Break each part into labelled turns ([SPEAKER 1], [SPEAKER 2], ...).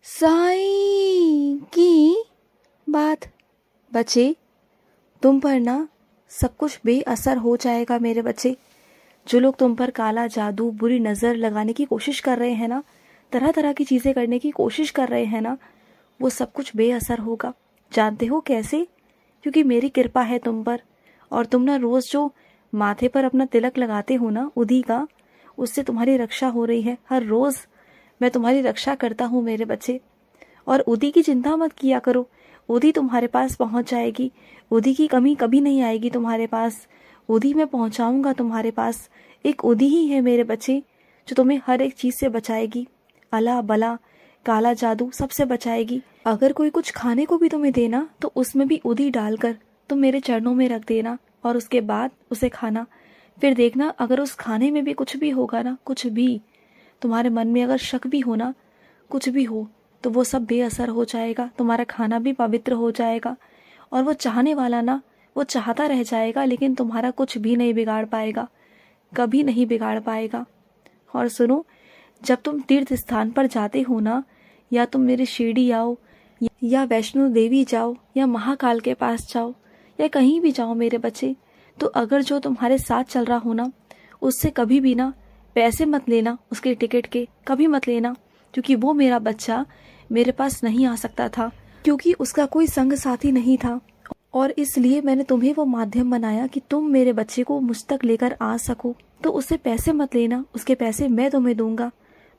[SPEAKER 1] साईं की बात। बच्चे, तुम पर ना सब कुछ बेअसर हो जाएगा मेरे बच्चे। जो लोग तुम पर काला जादू, बुरी नज़र लगाने की कोशिश कर रहे हैं ना, तरह तरह की चीज़ें करने की कोशिश कर रहे हैं ना, वो सब कुछ बेअसर होगा। जानते हो कैसे? क्योंकि मेरी कृपा है तुम पर। और तुम ना रोज़ जो माथे पर अपना तिलक लगाते हो ना उदी का, उससे तुम्हारी रक्षा हो रही है। हर रोज़ मैं तुम्हारी रक्षा करता हूँ मेरे बच्चे। और उदी की चिंता मत किया करो, उदी तुम्हारे पास पहुँच जाएगी। उदी की कमी कभी नहीं आएगी तुम्हारे पास। उदी मैं पहुँचाऊँगा तुम्हारे पास। एक उदी ही है मेरे बच्चे जो तुम्हें हर एक चीज़ से बचाएगी। अला बला, काला जादू सबसे बचाएगी। अगर कोई कुछ खाने को भी तुम्हें देना तो उसमें भी उदी डालकर तुम मेरे चरणों में रख देना और उसके बाद उसे खाना। फिर देखना, अगर उस खाने में भी कुछ भी होगा ना, कुछ भी तुम्हारे मन में अगर शक भी हो ना, कुछ भी हो, तो वो सब बेअसर हो जाएगा। तुम्हारा खाना भी पवित्र हो जाएगा। और वो चाहने वाला ना, वो चाहता रह जाएगा, लेकिन तुम्हारा कुछ भी नहीं बिगाड़ पाएगा, कभी नहीं बिगाड़ पाएगा। और सुनो, जब तुम तीर्थ स्थान पर जाते हो ना, या तुम मेरे शिरडी आओ, या वैष्णो देवी जाओ, या महाकाल के पास जाओ, या कहीं भी जाओ मेरे बच्चे, तो अगर जो तुम्हारे साथ चल रहा हो ना, उससे कभी भी ना पैसे मत लेना, उसके टिकट के कभी मत लेना। क्योंकि वो मेरा बच्चा मेरे पास नहीं आ सकता था, क्योंकि उसका कोई संग साथी नहीं था। और इसलिए मैंने तुम्हें वो माध्यम बनाया कि तुम मेरे बच्चे को मुझ तक लेकर आ सको। तो उससे पैसे मत लेना, उसके पैसे मैं तुम्हें दूंगा।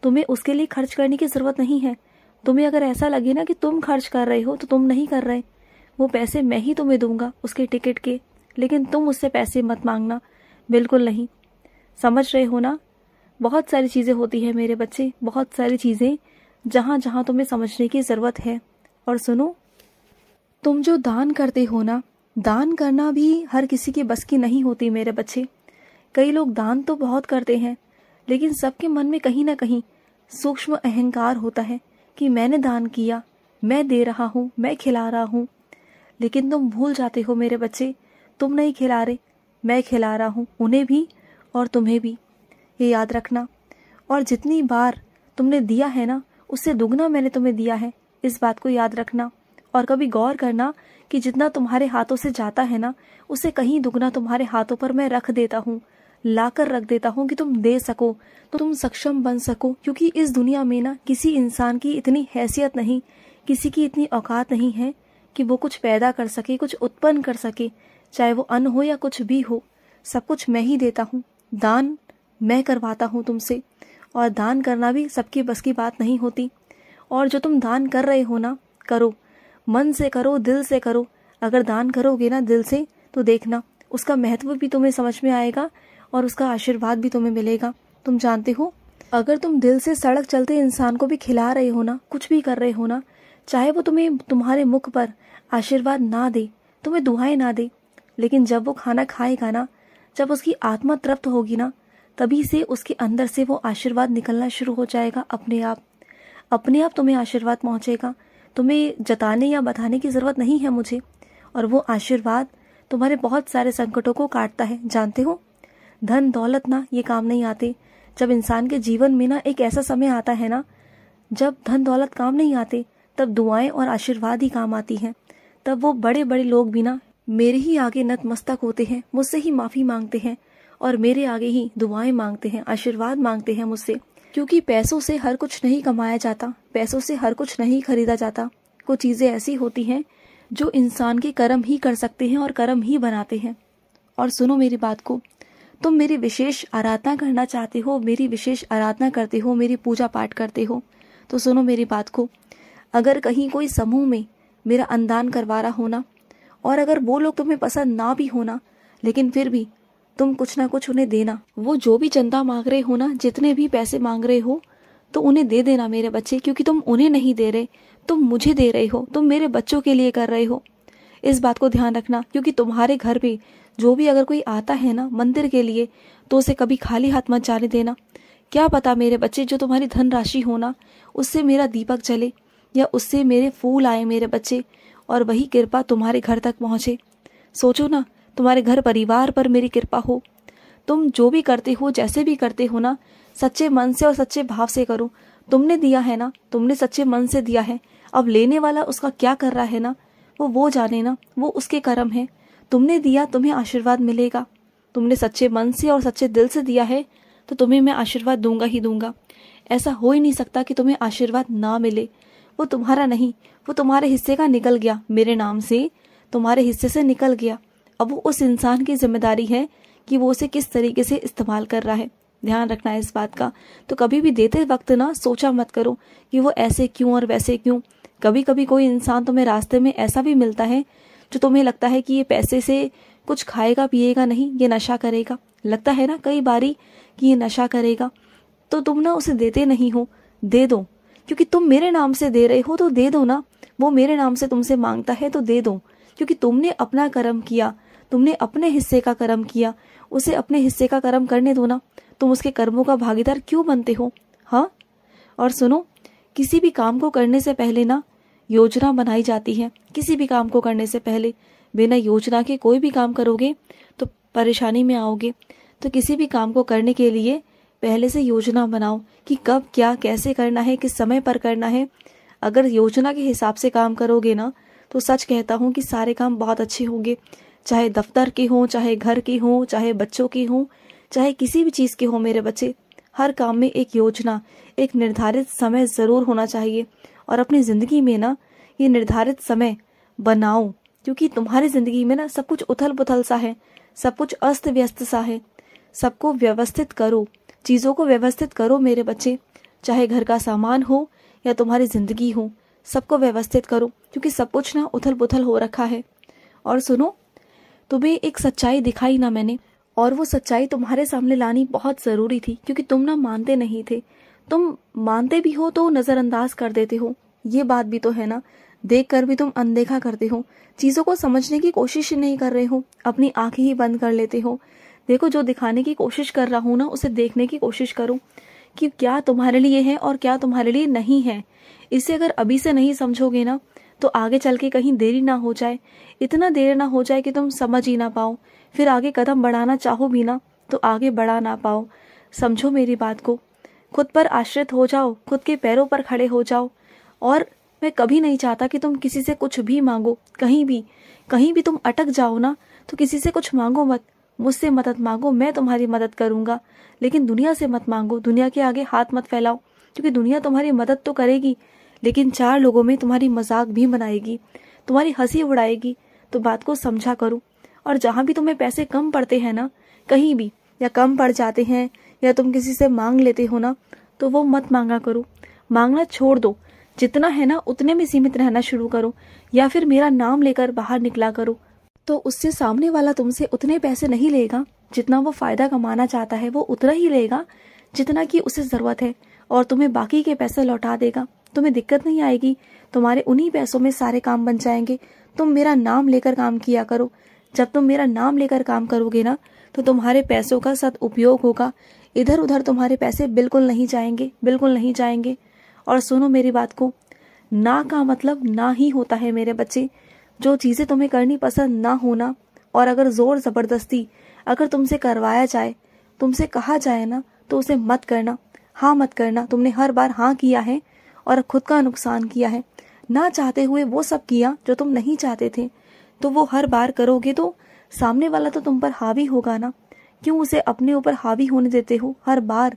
[SPEAKER 1] तुम्हें उसके लिए खर्च करने की जरूरत नहीं है। तुम्हें अगर ऐसा लगे ना कि तुम खर्च कर रहे हो, तो तुम नहीं कर रहे। वो पैसे मैं ही तुम्हें दूंगा उसके टिकट के, लेकिन तुम उससे पैसे मत मांगना, बिल्कुल नहीं। समझ रहे हो ना? बहुत सारी चीज़ें होती है मेरे बच्चे, बहुत सारी चीज़ें जहाँ जहाँ तुम्हें समझने की ज़रूरत है। और सुनो, तुम जो दान करते हो ना, दान करना भी हर किसी के बस की नहीं होती मेरे बच्चे। कई लोग दान तो बहुत करते हैं, लेकिन सबके मन में कहीं ना कहीं सूक्ष्म अहंकार होता है कि मैंने दान किया, मैं दे रहा हूँ, मैं खिला रहा हूँ। लेकिन तुम भूल जाते हो मेरे बच्चे, तुम नहीं खिला रहे, मैं खिला रहा हूँ, उन्हें भी और तुम्हें भी। ये याद रखना। और जितनी बार तुमने दिया है ना, उससे दुगना मैंने तुम्हें दिया है, इस बात को याद रखना। और कभी गौर करना कि जितना तुम्हारे हाथों से जाता है ना, उससे कहीं दुगना तुम्हारे हाथों पर मैं रख देता हूँ, लाकर रख देता हूँ, कि तुम दे सको, तो तुम सक्षम बन सको। क्योंकि इस दुनिया में ना किसी इंसान की इतनी हैसियत नहीं, किसी की इतनी औकात नहीं है कि वो कुछ पैदा कर सके, कुछ उत्पन्न कर सके, चाहे वो अन्न हो या कुछ भी हो। सब कुछ मैं ही देता हूँ, दान मैं करवाता हूँ तुमसे। और दान करना भी सबकी बस की बात नहीं होती। और जो तुम दान कर रहे हो ना, करो, मन से करो, दिल से करो। अगर दान करोगे ना दिल से, तो देखना उसका महत्व भी तुम्हें समझ में आएगा और उसका आशीर्वाद भी तुम्हें मिलेगा। तुम जानते हो, अगर तुम दिल से सड़क चलते इंसान को भी खिला रहे हो ना, कुछ भी कर रहे हो ना, चाहे वो तुम्हें तुम्हारे मुख पर आशीर्वाद ना दे, तुम्हें दुआएं ना दे, लेकिन जब वो खाना खाएगा ना, जब उसकी आत्मा तृप्त होगी ना, तभी से उसके अंदर से वो आशीर्वाद निकलना शुरू हो जाएगा। अपने आप तुम्हें आशीर्वाद पहुंचेगा। तुम्हें जताने या बताने की ज़रूरत नहीं है मुझे। और वो आशीर्वाद तुम्हारे बहुत सारे संकटों को काटता है। जानते हो, धन दौलत ना ये काम नहीं आते। जब इंसान के जीवन में ना एक ऐसा समय आता है ना, जब धन दौलत काम नहीं आते, तब दुआएं और आशीर्वाद ही काम आती हैं। तब वो बड़े बड़े लोग भी ना मेरे ही आगे नतमस्तक होते हैं, मुझसे ही माफ़ी मांगते हैं और मेरे आगे ही दुआएं मांगते हैं, आशीर्वाद मांगते हैं मुझसे। क्योंकि पैसों से हर कुछ नहीं कमाया जाता, पैसों से हर कुछ नहीं खरीदा जाता। कुछ चीज़ें ऐसी होती हैं जो इंसान के कर्म ही कर सकते हैं और कर्म ही बनाते हैं। और सुनो मेरी बात को, तुम मेरी विशेष आराधना करना चाहते हो, मेरी विशेष आराधना करते हो, मेरी पूजा पाठ करते हो, तो सुनो मेरी बात को। अगर कहीं कोई समूह में मेरा अन्नदान करवा रहा हो ना, और अगर वो लोग तुम्हें पसंद ना भी होना, लेकिन फिर भी तुम कुछ ना कुछ उन्हें देना। वो जो भी चंदा मांग रहे हो ना, जितने भी पैसे मांग रहे हो, तो उन्हें दे देना मेरे बच्चे। क्योंकि तुम उन्हें नहीं दे रहे, तुम मुझे दे रहे हो, तुम मेरे बच्चों के लिए कर रहे हो। इस बात को ध्यान रखना। क्योंकि तुम्हारे घर पे जो भी अगर कोई आता है ना मंदिर के लिए, तो उसे कभी खाली हाथ मत जाने देना। क्या पता मेरे बच्चे, जो तुम्हारी धनराशि हो ना, उससे मेरा दीपक जले या उससे मेरे फूल आए मेरे बच्चे, और वही कृपा तुम्हारे घर तक पहुँचे। सोचो ना, तुम्हारे घर परिवार पर मेरी कृपा हो। तुम जो भी करते हो, जैसे भी करते हो ना, सच्चे मन से और सच्चे भाव से करो। तुमने दिया है ना, तुमने सच्चे मन से दिया है। अब लेने वाला उसका क्या कर रहा है ना, वो जाने ना, वो उसके कर्म है। तुमने दिया, तुम्हें आशीर्वाद मिलेगा। तुमने सच्चे मन से और सच्चे दिल से दिया है तो तुम्हें मैं आशीर्वाद दूंगा ही दूंगा। ऐसा हो ही नहीं सकता कि तुम्हें आशीर्वाद ना मिले। वो तुम्हारा नहीं, वो तुम्हारे हिस्से का निकल गया, मेरे नाम से तुम्हारे हिस्से से निकल गया। अब वो उस इंसान की जिम्मेदारी है कि वो उसे किस तरीके से इस्तेमाल कर रहा है। ध्यान रखना है इस बात का। तो कभी भी देते वक्त ना सोचा मत करो कि वो ऐसे क्यों और वैसे क्यों। कभी कभी कोई इंसान तुम्हें रास्ते में ऐसा भी मिलता है जो तुम्हें लगता है कि ये पैसे से कुछ खाएगा पिएगा नहीं, ये नशा करेगा। लगता है ना कई बारी कि ये नशा करेगा, तो तुम ना उसे देते नहीं हो। दे दो, क्योंकि तुम मेरे नाम से दे रहे हो तो दे दो ना। वो मेरे नाम से तुमसे मांगता है तो दे दो, क्योंकि तुमने अपना कर्म किया, तुमने अपने हिस्से का कर्म किया। उसे अपने हिस्से का कर्म करने दो ना। तुम उसके कर्मों का भागीदार क्यों बनते हो? हाँ, और सुनो, किसी भी काम को करने से पहले ना योजना बनाई जाती है। किसी भी काम को करने से पहले बिना योजना के कोई भी काम करोगे तो परेशानी में आओगे। तो किसी भी काम को करने के लिए पहले से योजना बनाओ कि कब क्या कैसे करना है, किस समय पर करना है। अगर योजना के हिसाब से काम करोगे ना तो सच कहता हूँ कि सारे काम बहुत अच्छे होंगे। चाहे दफ्तर के हों, चाहे घर के हों, चाहे बच्चों के हों, चाहे किसी भी चीज़ के हों मेरे बच्चे, हर काम में एक योजना, एक निर्धारित समय ज़रूर होना चाहिए। और अपनी ज़िंदगी में ना ये निर्धारित समय बनाओ, क्योंकि तुम्हारी ज़िंदगी में ना सब कुछ उथल पुथल सा है, सब कुछ अस्त व्यस्त सा है। सबको व्यवस्थित करो, चीज़ों को व्यवस्थित करो मेरे बच्चे। चाहे घर का सामान हो या तुम्हारी ज़िंदगी हो, सबको व्यवस्थित करो, क्योंकि सब कुछ ना उथल पुथल हो रखा है। और सुनो, तुम्हें एक सच्चाई दिखाई ना मैंने, और वो सच्चाई तुम्हारे सामने लानी बहुत ज़रूरी थी, क्योंकि तुम ना मानते नहीं थे। तुम मानते भी हो तो नज़रअंदाज कर देते हो, ये बात भी तो है ना। देख कर भी तुम अनदेखा करते हो, चीज़ों को समझने की कोशिश ही नहीं कर रहे हो, अपनी आंखें ही बंद कर लेते हो। देखो, जो दिखाने की कोशिश कर रहा हूँ ना उसे देखने की कोशिश करो कि क्या तुम्हारे लिए है और क्या तुम्हारे लिए नहीं है। इसे अगर अभी से नहीं समझोगे ना तो आगे चल के कहीं देरी ना हो जाए, इतना देर ना हो जाए कि तुम समझ ही ना पाओ, फिर आगे कदम बढ़ाना चाहो भी ना तो आगे बढ़ा ना पाओ। समझो मेरी बात को, खुद पर आश्रित हो जाओ, खुद के पैरों पर खड़े हो जाओ। और मैं कभी नहीं चाहता कि तुम किसी से कुछ भी मांगो, कहीं भी तुम अटक जाओ ना तो किसी से कुछ मांगो मत। मुझसे मदद मांगो, मैं तुम्हारी मदद करूंगा, लेकिन दुनिया से मत मांगो। दुनिया के आगे हाथ मत फैलाओ, क्योंकि दुनिया तुम्हारी मदद तो करेगी लेकिन 4 लोगों में तुम्हारी मजाक भी बनाएगी, तुम्हारी हंसी उड़ाएगी। तो बात को समझा करो। और जहाँ भी तुम्हें पैसे कम पड़ते हैं ना, कहीं भी या कम पड़ जाते हैं या तुम किसी से मांग लेते हो ना, तो वो मत मांगा करो, मांगना छोड़ दो। जितना है ना उतने में सीमित रहना शुरू करो, या फिर मेरा नाम लेकर बाहर निकला करो। तो उससे सामने वाला तुमसे उतने पैसे नहीं लेगा जितना वो फायदा कमाना चाहता है, वो उतना ही लेगा जितना कि उसे जरूरत है, और तुम्हें बाकी के पैसे लौटा देगा। तुम्हें दिक्कत नहीं आएगी, तुम्हारे उन्हीं पैसों में सारे काम बन जाएंगे। तुम मेरा नाम लेकर काम किया करो। जब तुम मेरा नाम लेकर काम करोगे ना तो तुम्हारे पैसों का सदुपयोग होगा। इधर उधर तुम्हारे पैसे बिल्कुल नहीं जाएंगे, बिल्कुल नहीं जाएंगे। और सुनो मेरी बात को, ना का मतलब ना ही होता है मेरे बच्चे। जो चीज़ें तुम्हें करनी पसंद ना होना, और अगर जोर ज़बरदस्ती अगर तुमसे करवाया जाए, तुमसे कहा जाए ना, तो उसे मत करना, हाँ मत करना। तुमने हर बार हाँ किया है और खुद का नुकसान किया है। ना चाहते हुए वो सब किया जो तुम नहीं चाहते थे, तो वो हर बार करोगे तो सामने वाला तो तुम पर हावी होगा ना। क्यों उसे अपने ऊपर हावी होने देते हो हर बार?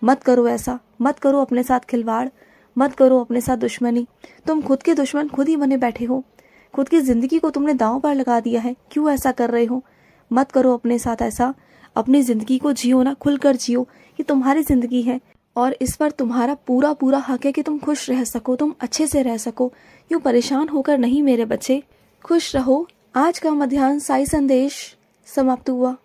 [SPEAKER 1] मत करो ऐसा, मत करो अपने साथ खिलवाड़, मत करो अपने साथ दुश्मनी। तुम खुद के दुश्मन खुद ही बने बैठे हो, खुद की जिंदगी को तुमने दांव पर लगा दिया है। क्यों ऐसा कर रहे हो? मत करो अपने साथ ऐसा। अपनी जिंदगी को जियो ना, खुलकर जियो। ये तुम्हारी जिंदगी है और इस पर तुम्हारा पूरा पूरा हक है कि तुम खुश रह सको, तुम अच्छे से रह सको, यूं परेशान होकर नहीं मेरे बच्चे। खुश रहो। आज का मध्याह्न साई संदेश समाप्त हुआ।